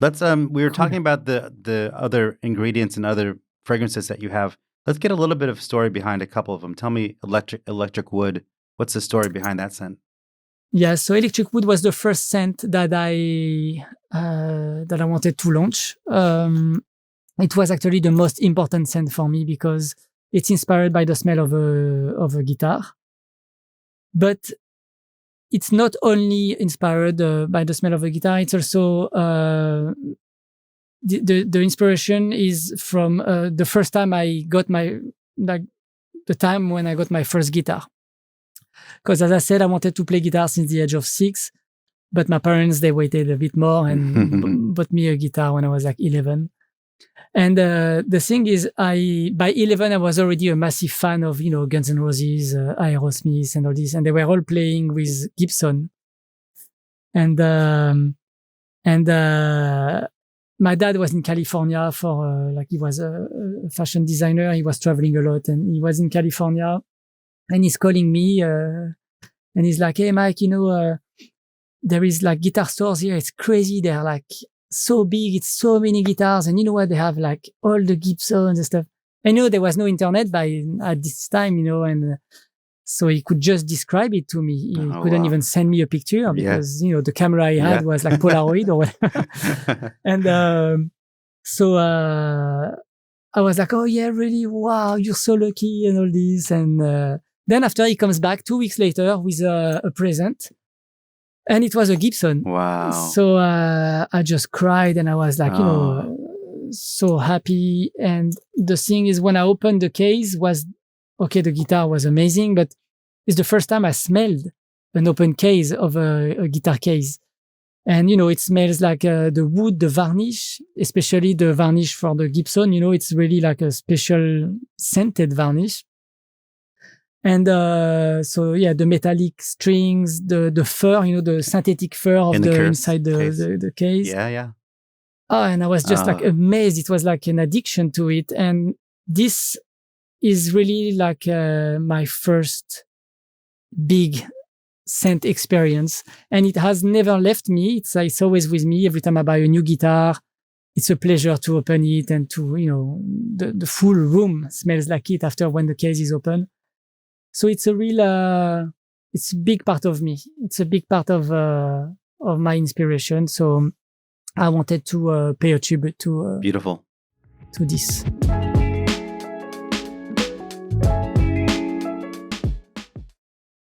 Let's we were Cool. talking about the other ingredients and other fragrances that you have. Let's get a little bit of story behind a couple of them. Tell me electric wood. What's the story behind that scent? Yeah, so electric wood was the first scent that I wanted to launch. It was actually the most important scent for me because it's inspired by the smell of a guitar. But it's not only inspired by the smell of a guitar. It's also the inspiration is from the first time I got the time when I got my first guitar. Because as I said, I wanted to play guitar since the age of 6, but my parents, they waited a bit more and bought me a guitar when I was like 11. And the thing is, by 11, I was already a massive fan of, Guns N' Roses, Aerosmith and all this. And they were all playing with Gibson. And my dad was in California he was a fashion designer. He was traveling a lot and he was in California. And he's calling me, and he's like, "Hey, Mike, there is like guitar stores here. It's crazy. They're like so big. It's so many guitars. And you know what? They have like all the Gibsons and stuff." I know there was no internet at this time, and so he could just describe it to me. He couldn't even send me a picture because, the camera he had was like Polaroid or whatever. And, so, I was like, "Oh yeah, really? Wow. You're so lucky," and all this. And, then after he comes back 2 weeks later with a present, and it was a Gibson. Wow. So I just cried and I was like, so happy. And the thing is, when I opened the case, the guitar was amazing, but it's the first time I smelled an open case of a guitar case. And, it smells like the wood, the varnish, especially the varnish for the Gibson. It's really like a special scented varnish. And the metallic strings, the fur, the synthetic fur of inside the case. Yeah. Oh, and I was just like amazed. It was like an addiction to it. And this is really like my first big scent experience. And it has never left me. It's always with me. Every time I buy a new guitar, it's a pleasure to open it and to, the full room smells like it after when the case is open. So it's a real, it's a big part of me. It's a big part of my inspiration. So I wanted to pay a tribute to beautiful to this.